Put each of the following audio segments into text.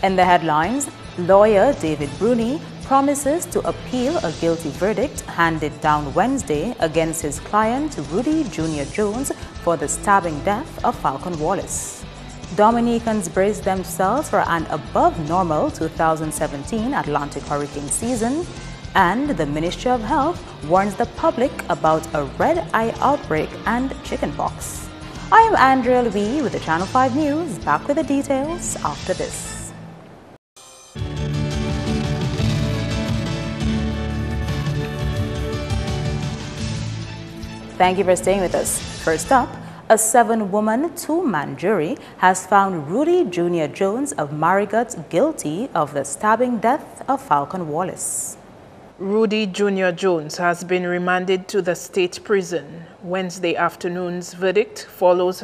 In the headlines, lawyer David Bruni promises to appeal a guilty verdict handed down Wednesday against his client Rudy Jr. Jones for the stabbing death of Falcon Wallace. Dominicans braced themselves for an above-normal 2017 Atlantic hurricane season, and the Ministry of Health warns the public about a red eye outbreak and chickenpox. I am Andrea Louis with the Channel 5 News, back with the details after this. Thank you for staying with us. First up, a 7-woman, 2-man jury has found Rudy Jr. Jones of Marigot guilty of the stabbing death of Falcon Wallace. Rudy Jr. Jones has been remanded to the state prison. Wednesday afternoon's verdict follows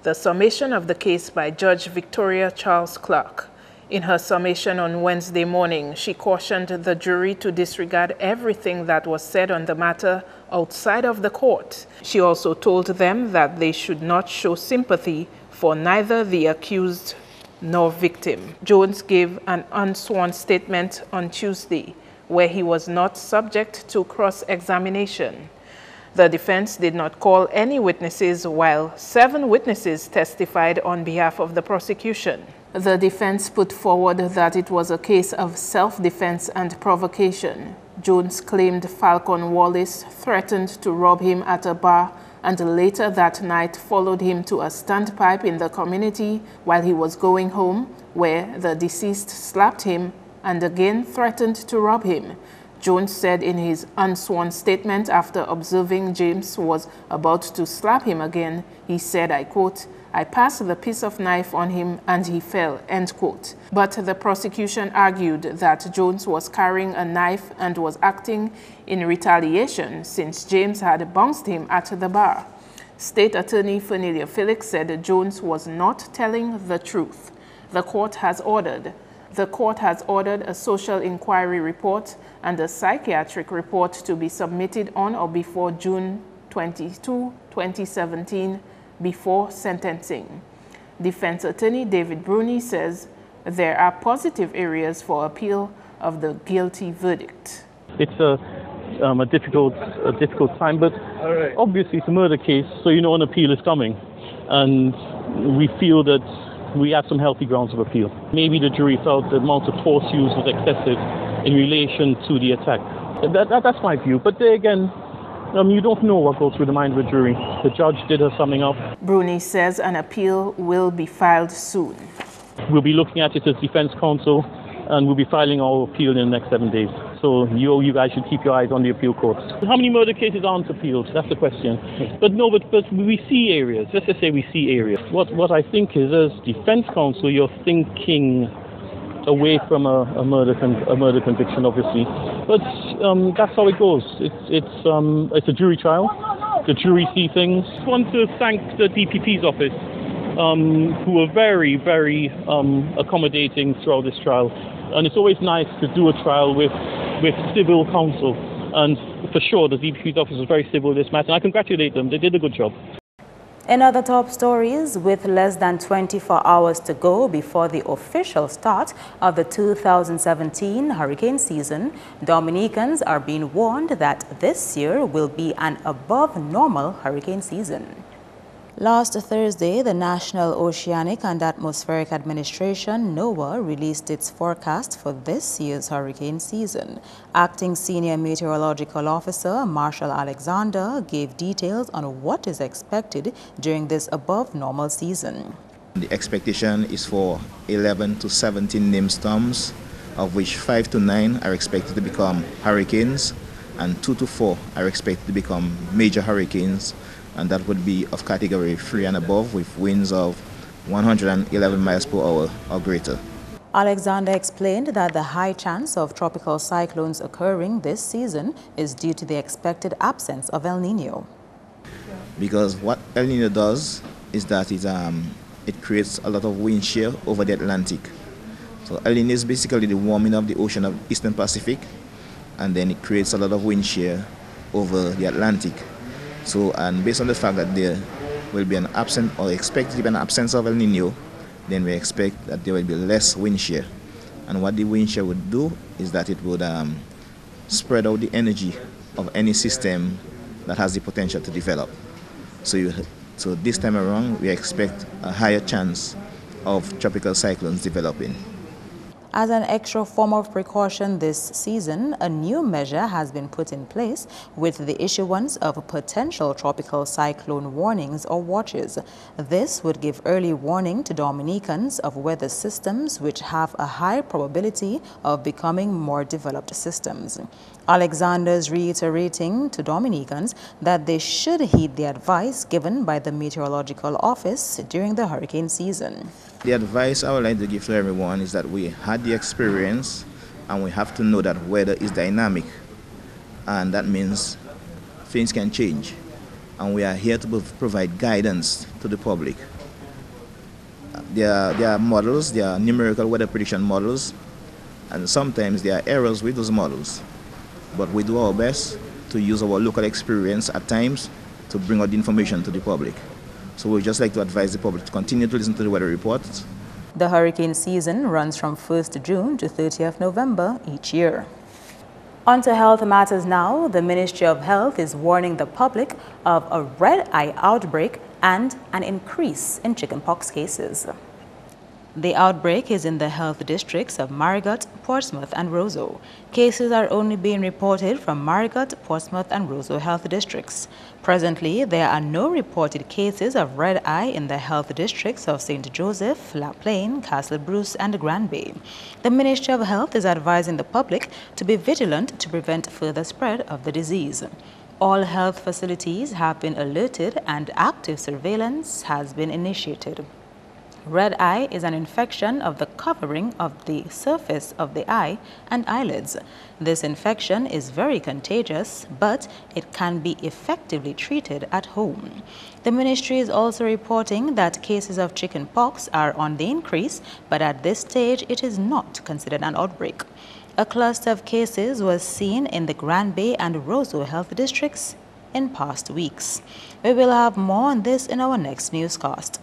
the summation of the case by Judge Victoria Charles Clark. In her summation on Wednesday morning, she cautioned the jury to disregard everything that was said on the matter outside of the court. She also told them that they should not show sympathy for neither the accused nor victim. Jones gave an unsworn statement on Tuesday, where he was not subject to cross-examination. The defense did not call any witnesses, while 7 witnesses testified on behalf of the prosecution. The defense put forward that it was a case of self-defense and provocation. Jones claimed Falcon Wallace threatened to rob him at a bar and later that night followed him to a standpipe in the community while he was going home, where the deceased slapped him and again threatened to rob him. Jones said in his unsworn statement after observing James was about to slap him again, he said, I quote, "I passed the piece of knife on him and he fell," end quote. But the prosecution argued that Jones was carrying a knife and was acting in retaliation since James had bounced him at the bar. State Attorney Fernelia Felix said Jones was not telling the truth. The court has ordered a social inquiry report and a psychiatric report to be submitted on or before June 22, 2017, before sentencing. Defense attorney David Bruni says there are positive areas for appeal of the guilty verdict. It's a difficult time, but obviously it's a murder case, so you know an appeal is coming, and we feel that we have some healthy grounds of appeal. Maybe the jury felt the amount of force used was excessive in relation to the attack. That's my view, but there again, you don't know what goes through the mind of a jury. The judge did her summing up. Bruni says an appeal will be filed soon. We'll be looking at it as defense counsel, and we'll be filing our appeal in the next 7 days. So you guys should keep your eyes on the appeal courts. How many murder cases aren't appealed? That's the question. But we see areas. Let's just say we see areas. What I think is, as defense counsel, you're thinking away from a murder conviction, obviously. But that's how it goes. It's a jury trial. The jury see things. I want to thank the DPP's office, who were very, very accommodating throughout this trial. And it's always nice to do a trial with civil counsel. And for sure, the DPP's office was very civil with this matter. And I congratulate them. They did a good job. In other top stories, with less than 24 hours to go before the official start of the 2017 hurricane season, Dominicans are being warned that this year will be an above-normal hurricane season. Last Thursday, the National Oceanic and Atmospheric Administration, NOAA, released its forecast for this year's hurricane season. Acting Senior Meteorological Officer Marshall Alexander gave details on what is expected during this above-normal season. The expectation is for 11 to 17 named storms, of which 5 to 9 are expected to become hurricanes, and 2 to 4 are expected to become major hurricanes, and that would be of category 3 and above, with winds of 111 miles per hour or greater. Alexander explained that the high chance of tropical cyclones occurring this season is due to the expected absence of El Nino. Because what El Nino does is that it creates a lot of wind shear over the Atlantic. So El Nino is basically the warming of the ocean of Eastern Pacific, and then it creates a lot of wind shear over the Atlantic. So, and based on the fact that there will be an absence or expected to be an absence of El Nino, then we expect that there will be less wind shear. And what the wind shear would do is that it would spread out the energy of any system that has the potential to develop. So this time around, we expect a higher chance of tropical cyclones developing. As an extra form of precaution this season, a new measure has been put in place with the issuance of potential tropical cyclone warnings or watches. This would give early warning to Dominicans of weather systems which have a high probability of becoming more developed systems. Alexander's reiterating to Dominicans that they should heed the advice given by the Meteorological Office during the hurricane season. The advice I would like to give to everyone is that we had the experience and we have to know that weather is dynamic, and that means things can change, and we are here to provide guidance to the public. There are models, there are numerical weather prediction models, and sometimes there are errors with those models. But we do our best to use our local experience at times to bring out the information to the public. So we'd just like to advise the public to continue to listen to the weather reports. The hurricane season runs from 1st June to 30th November each year. On to health matters now. The Ministry of Health is warning the public of a red eye outbreak and an increase in chickenpox cases. The outbreak is in the health districts of Marigot, Portsmouth, and Roseau. Cases are only being reported from Marigot, Portsmouth, and Roseau health districts. Presently, there are no reported cases of red eye in the health districts of St. Joseph, La Plaine, Castle Bruce, and Grand Bay. The Ministry of Health is advising the public to be vigilant to prevent further spread of the disease. All health facilities have been alerted and active surveillance has been initiated. Red eye is an infection of the covering of the surface of the eye and eyelids. This infection is very contagious, but it can be effectively treated at home. The ministry is also reporting that cases of chickenpox are on the increase, but at this stage it is not considered an outbreak. A cluster of cases was seen in the Grand Bay and Roseau health districts in past weeks. We will have more on this in our next newscast.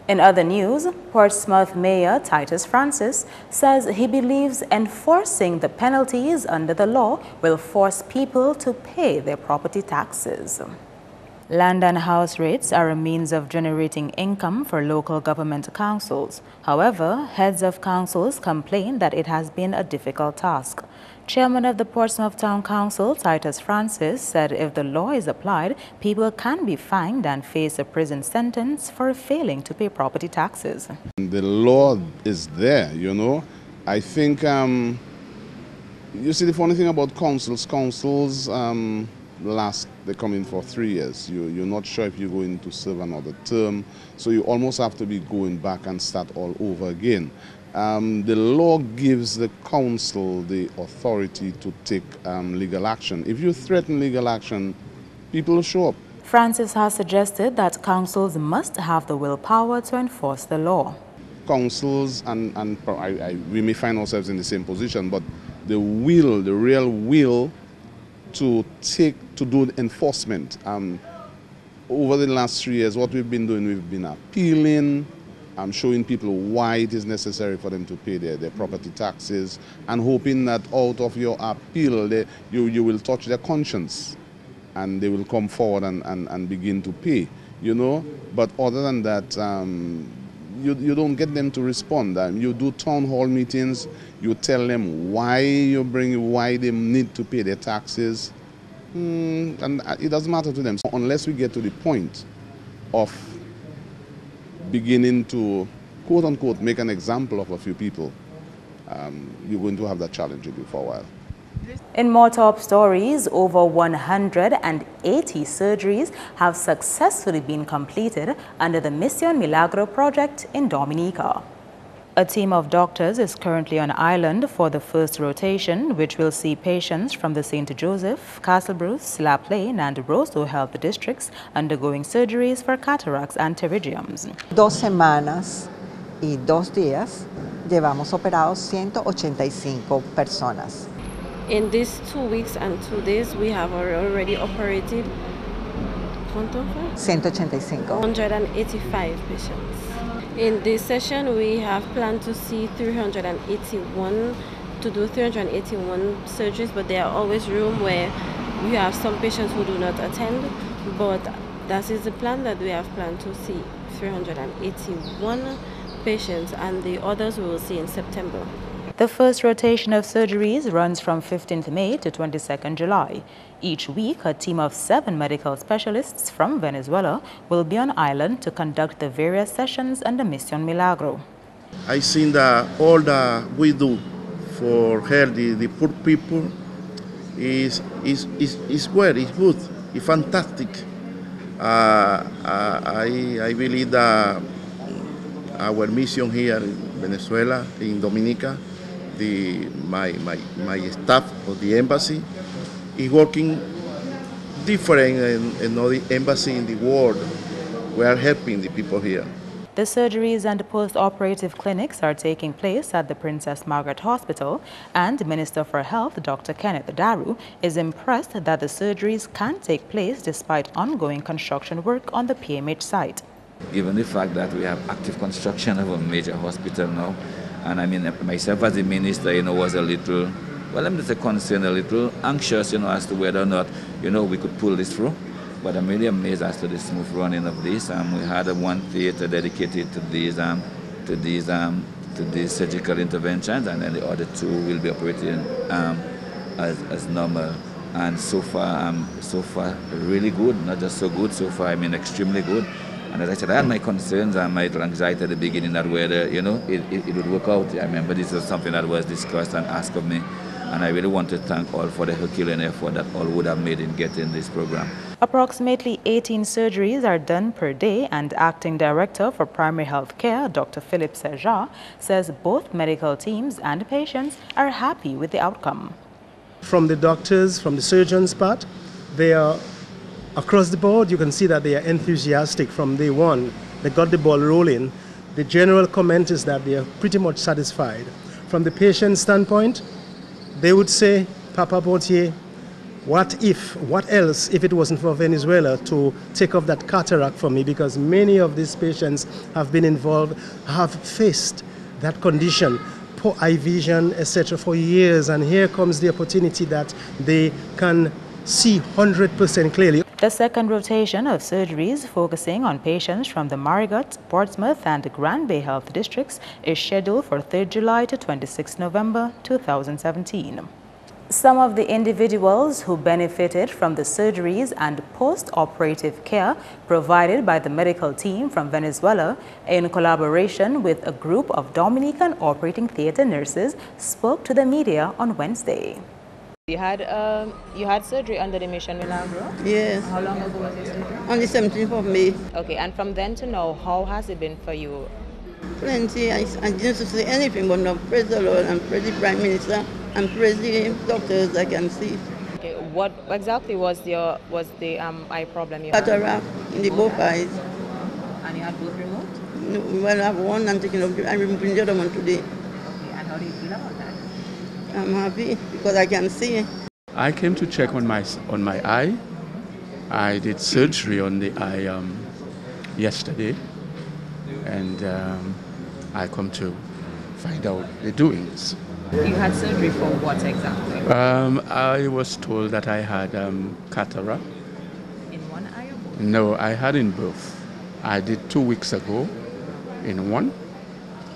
In other news, Portsmouth Mayor Titus Francis says he believes enforcing the penalties under the law will force people to pay their property taxes. Land and house rates are a means of generating income for local government councils. However, heads of councils complain that it has been a difficult task. Chairman of the Portsmouth Town Council, Titus Francis, said if the law is applied, people can be fined and face a prison sentence for failing to pay property taxes. The law is there, you know. I think, you see, the funny thing about councils, they come in for 3 years. You're not sure if you're going to serve another term, so you almost have to be going back and start all over again. The law gives the council the authority to take legal action. If you threaten legal action, people will show up. Francis has suggested that councils must have the willpower to enforce the law. Councils, we may find ourselves in the same position, but the real will to do enforcement. Over the last 3 years, what we've been doing, we've been appealing, showing people why it is necessary for them to pay their property taxes, and hoping that out of your appeal you will touch their conscience and they will come forward and begin to pay, you know. But other than that, you don't get them to respond. You do town hall meetings, you tell them why they need to pay their taxes, and it doesn't matter to them. So unless we get to the point of beginning to, quote unquote, make an example of a few people, you're going to have that challenge with you for a while. In more top stories, over 180 surgeries have successfully been completed under the Misión Milagro project in Dominica. A team of doctors is currently on island for the first rotation, which will see patients from the St. Joseph, Castle Bruce, La Plaine, and Roseau health districts undergoing surgeries for cataracts and pterygiums. 2 semanas y 2 días llevamos operados 185 personas. In these 2 weeks and 2 days, we have already operated 185. 185 patients. In this session, we have planned to see 381 surgeries, but there are always room where we have some patients who do not attend, but that is the plan, that we have planned to see 381 patients, and the others we will see in September. The first rotation of surgeries runs from 15th May to 22nd July. Each week, a team of 7 medical specialists from Venezuela will be on island to conduct the various sessions under Mission Milagro. I think that all that we do for help the poor people is well, it's good, it's fantastic. I believe that our mission here in Venezuela, in Dominica, my staff of the embassy is working different in other embassy in the world. We are helping the people here. The surgeries and post-operative clinics are taking place at the Princess Margaret Hospital, and Minister for Health, Dr. Kenneth Daru, is impressed that the surgeries can take place despite ongoing construction work on the PMH site. Given the fact that we have active construction of a major hospital now, and I mean, myself as the minister, was a little, well, I'm just concerned, a little anxious, as to whether or not, we could pull this through. But I'm really amazed as to the smooth running of this. We had one theater dedicated to these surgical interventions, and then the other 2 will be operating as normal. And so far, really good. Not just so good. So far, extremely good. And as I said, I had my concerns and my anxiety at the beginning that whether, it would work out. I remember this was something that was discussed and asked of me. And I really want to thank all for the Herculean effort that all would have made in getting this program. Approximately 18 surgeries are done per day, and Acting Director for Primary Health Care, Dr. Philip Serja, says both medical teams and patients are happy with the outcome. From the doctors, from the surgeons' part, they are across the board. You can see that they are enthusiastic from day one. They got the ball rolling. The general comment is that they are pretty much satisfied. From the patient standpoint, they would say, Papa Bautier, what else if it wasn't for Venezuela to take off that cataract for me, because many of these patients have been involved, have faced that condition, poor eye vision, etc. for years, and here comes the opportunity that they can see 100% clearly. The second rotation of surgeries focusing on patients from the Marigot, Portsmouth and Grand Bay Health Districts is scheduled for 3rd July to 26 November 2017. Some of the individuals who benefited from the surgeries and post-operative care provided by the medical team from Venezuela, in collaboration with a group of Dominican operating theater nurses, spoke to the media on Wednesday. You had surgery under the Mission Milagro? Yes. How long ago was your surgery? On the 17th of May. Okay, and from then to now, how has it been for you? Plenty. I didn't say anything, but now praise the Lord and praise the Prime Minister and praise the doctors I can see. Okay, what exactly was the eye problem you had? Cataract in the both eyes. And you had both removed? No, well, I have one and taking off. I'm removing the other one today. Okay, and how do you feel about that? I'm happy because I can see. I came to check on my eye. I did surgery on the eye yesterday, and I come to find out the doings. You had surgery for what exactly? I was told that I had cataract. In one eye or both? No, I had in both. I did 2 weeks ago in one,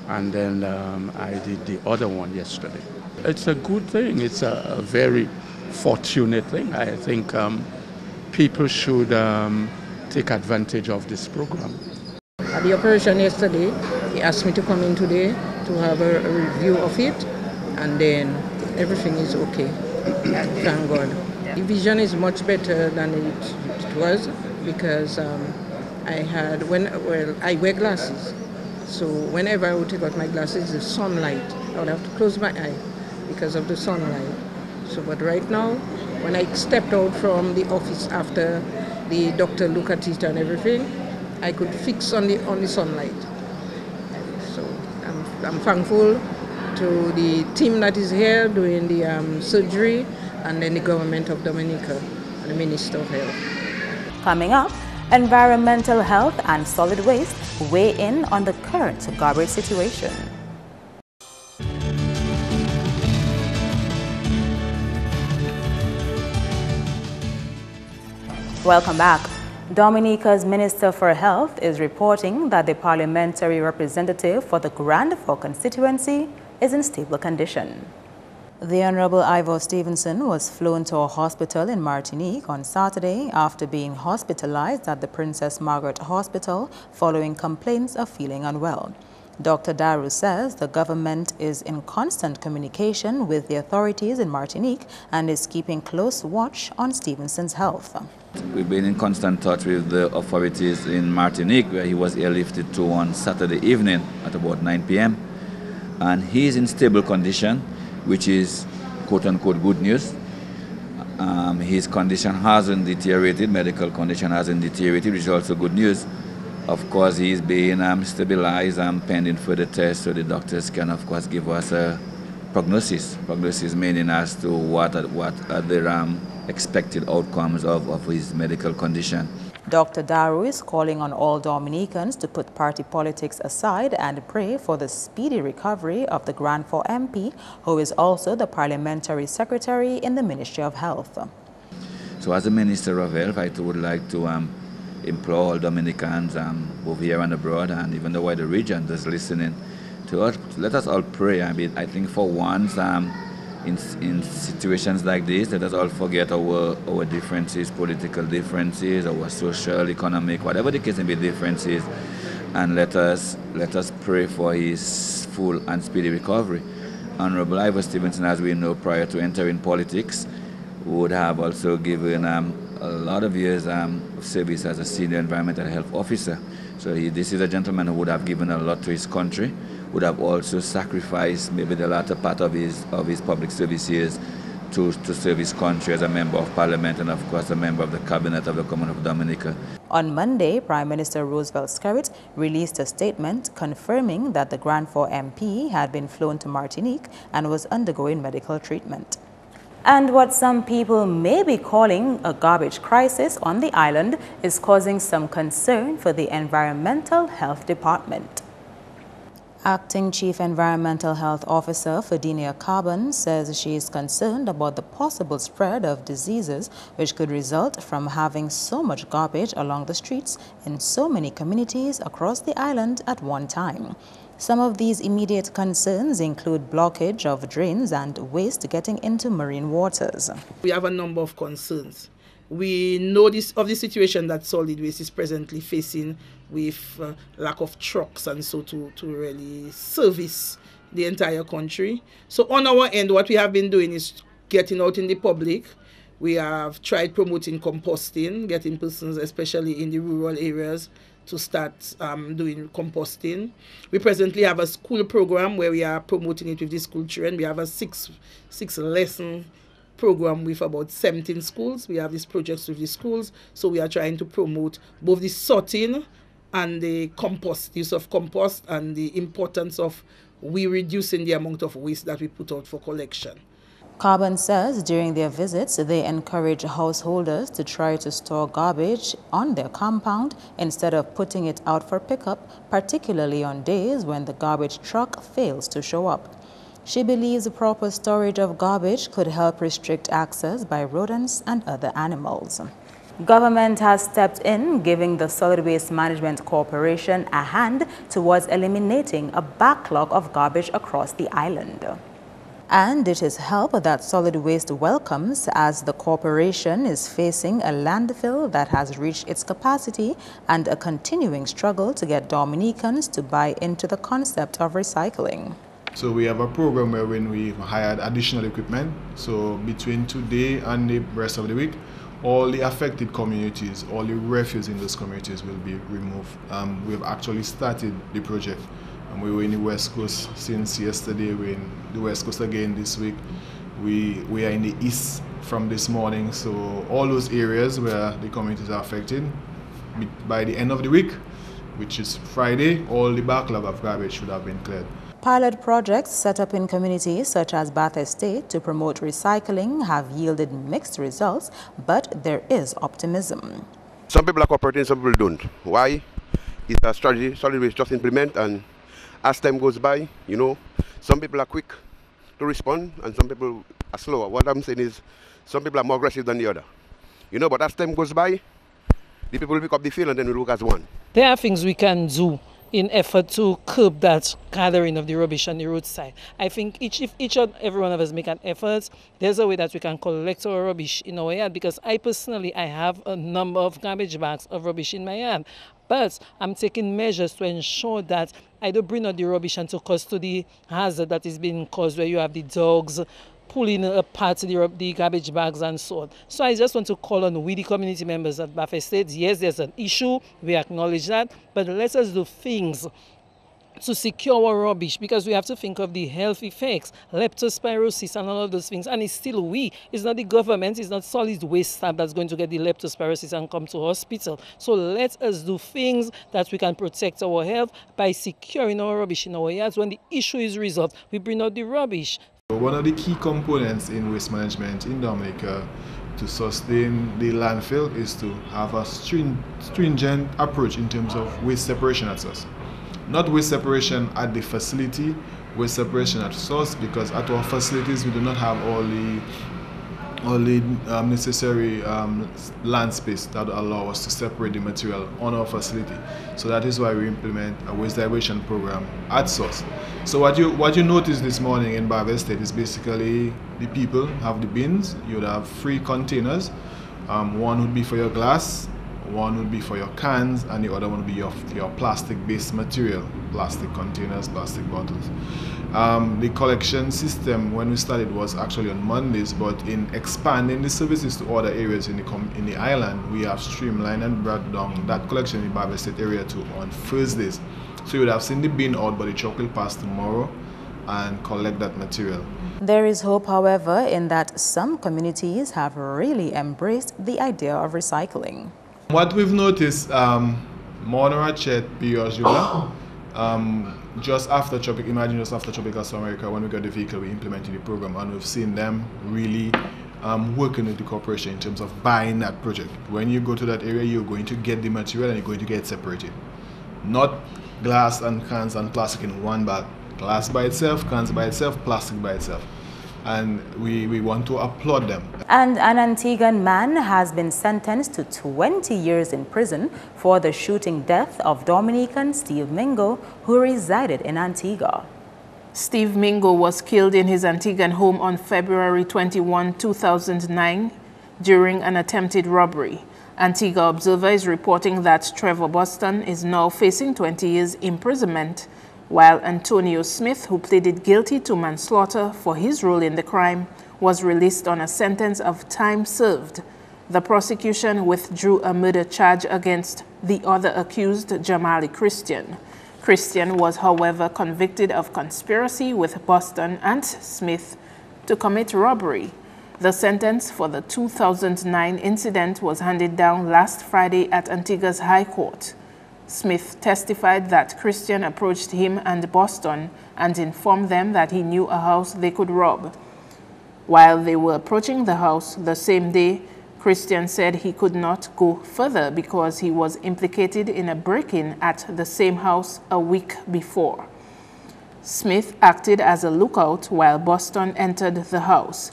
and then I did the other one yesterday. It's a good thing. It's a very fortunate thing. I think people should take advantage of this program. At the operation yesterday, he asked me to come in today to have a review of it, and then everything is okay. Thank God. The vision is much better than it was, because I wear glasses. So whenever I would take out my glasses, the sunlight, I would have to close my eye because of the sunlight. So, but right now, when I stepped out from the office after the doctor looked at it and everything, I could fix on the sunlight. So I'm thankful to the team that is here doing the surgery, and then the government of Dominica and the Minister of Health. Coming up, environmental health and solid waste weigh in on the current garbage situation. Welcome back. Dominica's Minister for Health is reporting that the parliamentary representative for the Grand Forks constituency is in stable condition. The Honorable Ivor Stevenson was flown to a hospital in Martinique on Saturday after being hospitalized at the Princess Margaret Hospital following complaints of feeling unwell. Dr. Daru says the government is in constant communication with the authorities in Martinique and is keeping close watch on Stevenson's health. We've been in constant touch with the authorities in Martinique, where he was airlifted to on Saturday evening at about 9 p.m. And he is in stable condition, which is quote-unquote good news. His condition hasn't deteriorated, medical condition hasn't deteriorated, which is also good news. Of course, he's being stabilized and pending further tests, so the doctors can, of course, give us a prognosis. Prognosis meaning as to what are the expected outcomes of his medical condition. Dr. Daru is calling on all Dominicans to put party politics aside and pray for the speedy recovery of the Grand Forks MP, who is also the parliamentary secretary in the Ministry of Health. So as a Minister of Health, I would like to implore all Dominicans both here and abroad, and even the wider region that's listening, to us, let us all pray. I mean, I think for once, in situations like this, let us all forget our differences, political differences, our social, economic, whatever the case may be, differences, and let us pray for his full and speedy recovery. Honorable Ivor Stevenson, as we know, prior to entering politics, would have also given a lot of years of service as a senior environmental health officer. So this is a gentleman who would have given a lot to his country, would have also sacrificed maybe the latter part of his public service years to serve his country as a member of parliament and, of course, a member of the cabinet of the Commonwealth of Dominica. On Monday, Prime Minister Roosevelt Skerrit released a statement confirming that the Grand Forks MP had been flown to Martinique and was undergoing medical treatment. And what some people may be calling a garbage crisis on the island is causing some concern for the Environmental Health Department. Acting Chief Environmental Health Officer Fidinia Carbon says she is concerned about the possible spread of diseases which could result from having so much garbage along the streets in so many communities across the island at one time. Some of these immediate concerns include blockage of drains and waste getting into marine waters. We have a number of concerns. We know of the situation that solid waste is presently facing with lack of trucks and so to really service the entire country. So on our end, what we have been doing is getting out in the public. We have tried promoting composting, getting persons, especially in the rural areas, to start doing composting. We presently have a school program where we are promoting it with the school children. We have a six lesson program with about 17 schools. We have these projects with the schools, so we are trying to promote both the sorting and the use of compost, and the importance of reducing the amount of waste that we put out for collection. Carbon says during their visits, they encourage householders to try to store garbage on their compound instead of putting it out for pickup, particularly on days when the garbage truck fails to show up. She believes the proper storage of garbage could help restrict access by rodents and other animals. Government has stepped in, giving the Solid Waste Management Corporation a hand towards eliminating a backlog of garbage across the island. And it is help that Solid Waste welcomes, as the corporation is facing a landfill that has reached its capacity and a continuing struggle to get Dominicans to buy into the concept of recycling. So we have a program where when we hired additional equipment, so between today and the rest of the week, all the affected communities, all the refuse in those communities will be removed. We've actually started the project. We were in the West Coast since yesterday. We're in the West Coast again this week. We are in the East from this morning. So all those areas where the communities are affected, by the end of the week, which is Friday, all the backlog of garbage should have been cleared. Pilot projects set up in communities such as Bath Estate to promote recycling have yielded mixed results, but there is optimism. Some people are cooperating, some people don't. Why? It's a strategy solid waste just implement, and as time goes by, you know, some people are quick to respond and some people are slower. What I'm saying is some people are more aggressive than the other. You know, but as time goes by, the people will pick up the field and then we work as one. There are things we can do in effort to curb that gathering of the rubbish on the roadside. I think if each and every one of us make an effort, there's a way that we can collect our rubbish in our yard, because I personally have a number of garbage bags of rubbish in my yard. But I'm taking measures to ensure that I don't bring out the rubbish and to cause to the hazard that is being caused, where you have the dogs pulling apart the garbage bags and so on. So I just want to call on we, the community members at Bafe State. Yes, there's an issue, we acknowledge that, but let us do things to secure our rubbish, because we have to think of the health effects, leptospirosis and all of those things. And it's still we. It's not the government, it's not solid waste staff that's going to get the leptospirosis and come to hospital. So let us do things that we can protect our health by securing our rubbish in our yards. When the issue is resolved, we bring out the rubbish. One of the key components in waste management in Dominica to sustain the landfill is to have a stringent approach in terms of waste separation at source. Not waste separation at the facility, waste separation at source, because at our facilities we do not have all the necessary land space that allow us to separate the material on our facility. So that is why we implement a waste diversion program at source. So what you notice this morning in Bafe State is basically the people have the bins. You would have 3 containers. One would be for your glass, one would be for your cans, and the other one would be your plastic-based material, plastic containers, plastic bottles. The collection system, when we started, was actually on Mondays, but in expanding the services to other areas in the island, we have streamlined and brought down that collection in the Bafe State area to on Thursdays. So you would have seen the bin out, but the truck will pass tomorrow and collect that material. There is hope, however, in that some communities have really embraced the idea of recycling. What we've noticed, Monarachet, Piojula, just after Tropical Summer America, when we got the vehicle, we implemented the program, and we've seen them really working with the corporation in terms of buying that project. When you go to that area, you're going to get the material and you're going to get it separated. Not glass and cans and plastic in one bag. Glass by itself, cans by itself, plastic by itself. And we want to applaud them. And an Antiguan man has been sentenced to 20 years in prison for the shooting death of Dominican Steve Mingo, who resided in Antigua. Steve Mingo was killed in his Antiguan home on February 21, 2009 during an attempted robbery. Antigua Observer is reporting that Trevor Boston is now facing 20 years imprisonment, while Antonio Smith, who pleaded guilty to manslaughter for his role in the crime, was released on a sentence of time served. The prosecution withdrew a murder charge against the other accused, Jamali Christian. Christian was, however, convicted of conspiracy with Boston and Smith to commit robbery. The sentence for the 2009 incident was handed down last Friday at Antigua's High Court. Smith testified that Christian approached him and Boston and informed them that he knew a house they could rob. While they were approaching the house the same day, Christian said he could not go further because he was implicated in a break-in at the same house a week before. Smith acted as a lookout while Boston entered the house.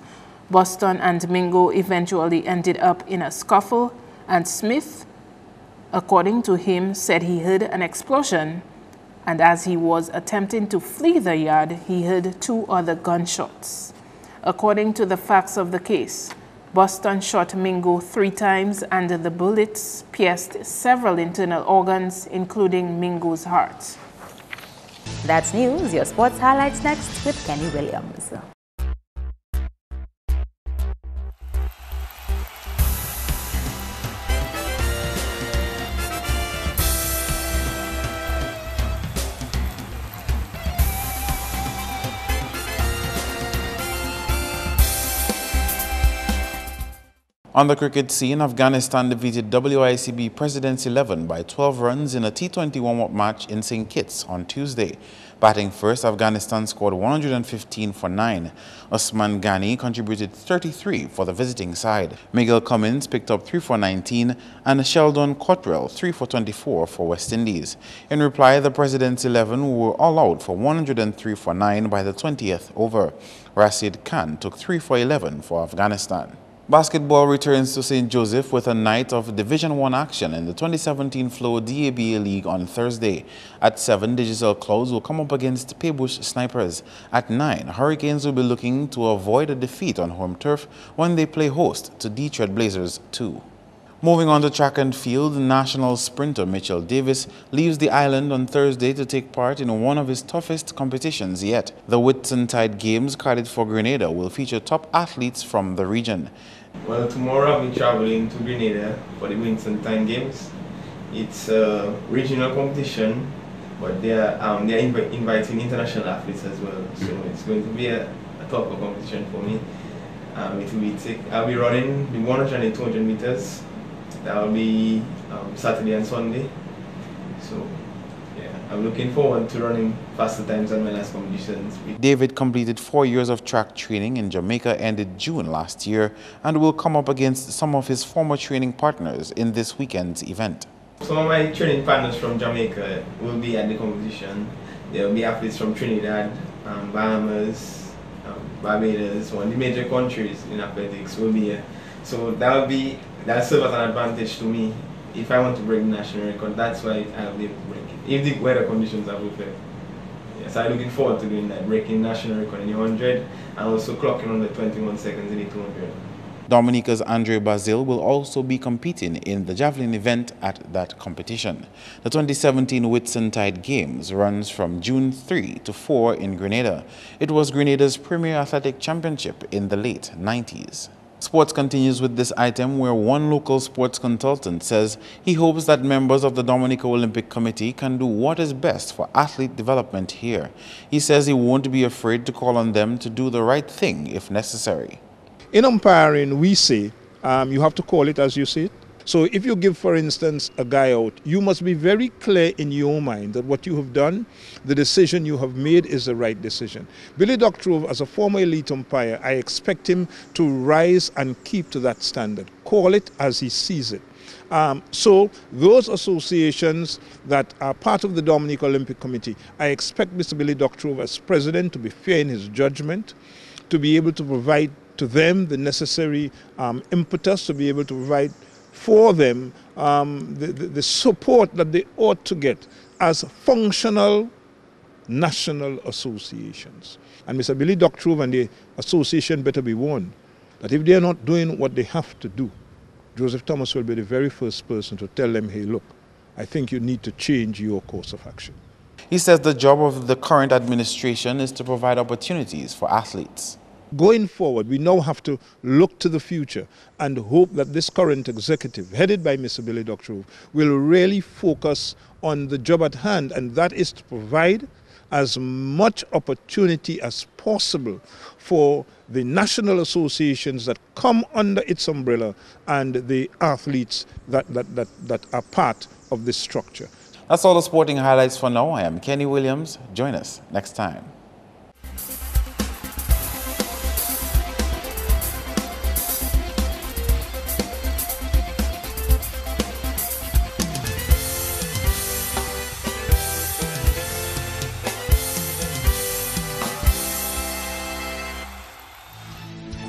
Boston and Mingo eventually ended up in a scuffle, and Smith, according to him, said he heard an explosion, and as he was attempting to flee the yard, he heard 2 other gunshots. According to the facts of the case, Boston shot Mingo 3 times, and the bullets pierced several internal organs, including Mingo's heart. That's news. Your sports highlights next with Kenny Williams. On the cricket scene, Afghanistan defeated WICB Presidents 11 by 12 runs in a T20 warm-up match in St. Kitts on Tuesday. Batting first, Afghanistan scored 115 for 9. Usman Ghani contributed 33 for the visiting side. Miguel Cummins picked up 3 for 19 and Sheldon Cottrell 3 for 24 for West Indies. In reply, the President's 11 were all out for 103 for 9 by the 20th over. Rashid Khan took 3 for 11 for Afghanistan. Basketball returns to St. Joseph with a night of Division I action in the 2017 Flow DABA League on Thursday. At 7, Digital Clouds will come up against Paybush Snipers. At 9, Hurricanes will be looking to avoid a defeat on home turf when they play host to Detroit Blazers 2. Moving on to track and field, national sprinter Mitchell Davis leaves the island on Thursday to take part in one of his toughest competitions yet. The Whitsuntide Games carded for Grenada will feature top athletes from the region. Well, tomorrow I'll be traveling to Grenada for the Whitsuntide Games. It's a regional competition, but they're inviting international athletes as well. So it's going to be a tougher competition for me. I'll be running the 100 and 200 meters. That will be Saturday and Sunday. So, yeah, I'm looking forward to running faster times than my last competitions. David completed 4 years of track training in Jamaica ended June last year and will come up against some of his former training partners in this weekend's event. Some of my training partners from Jamaica will be at the competition. There will be athletes from Trinidad, Bahamas, Barbados, one of the major countries in athletics will be here. So that'll serve as an advantage to me if I want to break the national record. That's why I'll be able to break it, if the weather conditions are perfect. Yes, I'm looking forward to doing that, breaking national record in the 100 and also clocking on the 21 seconds in the 200. Dominica's Andre Bazil will also be competing in the javelin event at that competition. The 2017 Whitsuntide Games runs from June 3 to 4 in Grenada. It was Grenada's premier athletic championship in the late 90s. Sports continues with this item where one local sports consultant says he hopes that members of the Dominica Olympic Committee can do what is best for athlete development here. He says he won't be afraid to call on them to do the right thing if necessary. In umpiring, we say you have to call it as you see it. So if you give, for instance, a guy out, you must be very clear in your mind that what you have done, the decision you have made is the right decision. Billy Doctrove, as a former elite umpire, I expect him to rise and keep to that standard. Call it as he sees it. So those associations that are part of the Dominica Olympic Committee, I expect Mr. Billy Doctrove as president to be fair in his judgment, to be able to provide to them the necessary impetus, to be able to provide for them the support that they ought to get as functional national associations. And Mr. Billy Doctrove and the association better be warned that if they are not doing what they have to do, Joseph Thomas will be the very first person to tell them, hey, look, I think you need to change your course of action. He says the job of the current administration is to provide opportunities for athletes. Going forward, we now have to look to the future and hope that this current executive, headed by Mr. Billy Doctrove, will really focus on the job at hand, and that is to provide as much opportunity as possible for the national associations that come under its umbrella and the athletes that are part of this structure. That's all the sporting highlights for now. I am Kenny Williams. Join us next time.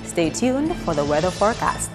Stay tuned for the weather forecast.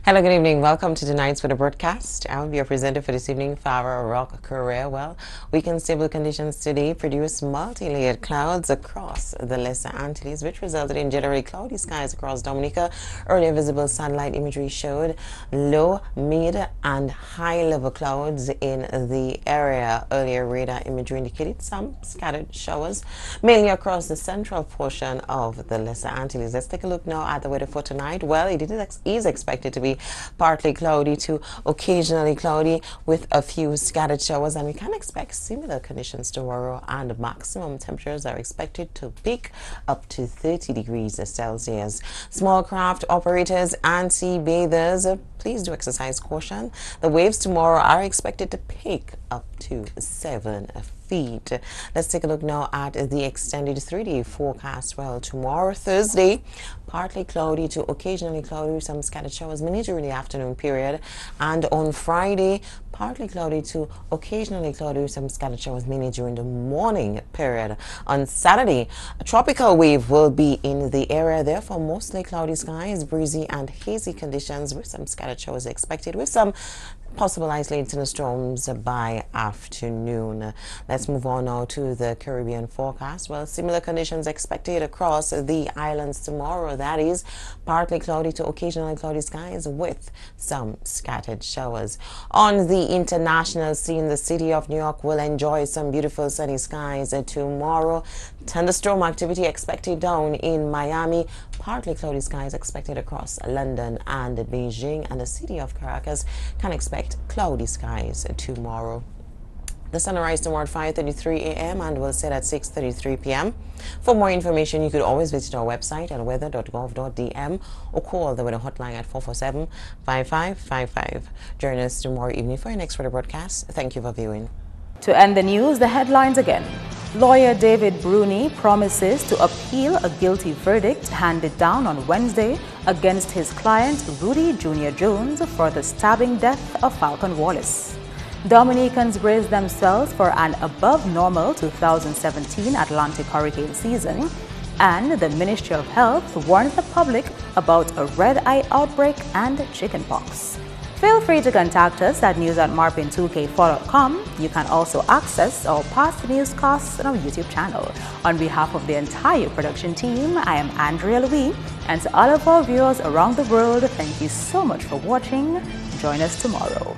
Hello, good evening. Welcome to tonight's weather broadcast. I'll be your presenter for this evening, Farah Rock Korea. Well, weekend stable conditions today produced multi-layered clouds across the Lesser Antilles, which resulted in generally cloudy skies across Dominica. Earlier visible satellite imagery showed low, mid, and high-level clouds in the area. Earlier radar imagery indicated some scattered showers, mainly across the central portion of the Lesser Antilles. Let's take a look now at the weather for tonight. Well, it is expected to be partly cloudy to occasionally cloudy with a few scattered showers, and we can expect similar conditions tomorrow, and maximum temperatures are expected to peak up to 30 degrees Celsius. Small craft operators and sea bathers, please do exercise caution. The waves tomorrow are expected to pick up to 7 feet. Let's take a look now at the extended 3-day forecast. Well, tomorrow, Thursday, partly cloudy to occasionally cloudy with some scattered showers, mainly during the afternoon period. And on Friday, partly cloudy to occasionally cloudy with some scattered showers, mainly during the morning period. On Saturday, a tropical wave will be in the area, therefore mostly cloudy skies, breezy and hazy conditions with some scattered showers expected, with some possible isolated thunderstorms by afternoon. Let's move on now to the Caribbean forecast. Well, similar conditions expected across the islands tomorrow. That is, partly cloudy to occasionally cloudy skies with some scattered showers. On the international scene, the city of New York will enjoy some beautiful sunny skies tomorrow. Thunderstorm activity expected down in Miami. Partly cloudy skies expected across London and Beijing, and the city of Caracas can expect cloudy skies tomorrow. The sun will rise tomorrow at 5:33 a.m. and will set at 6:33 p.m. For more information, you could always visit our website at weather.gov.dm or call the weather hotline at 447-5555. Join us tomorrow evening for your next weather broadcast. Thank you for viewing. To end the news, the headlines again. Lawyer David Bruni promises to appeal a guilty verdict handed down on Wednesday against his client Rudy Jr. Jones for the stabbing death of Falcon Wallace. Dominicans brace themselves for an above-normal 2017 Atlantic hurricane season, and the Ministry of Health warns the public about a red-eye outbreak and chickenpox. Feel free to contact us at news@marpin2k4.com. You can also access our past newscasts on our YouTube channel. On behalf of the entire production team, I am Andrea Louis, and to all of our viewers around the world, thank you so much for watching. Join us tomorrow.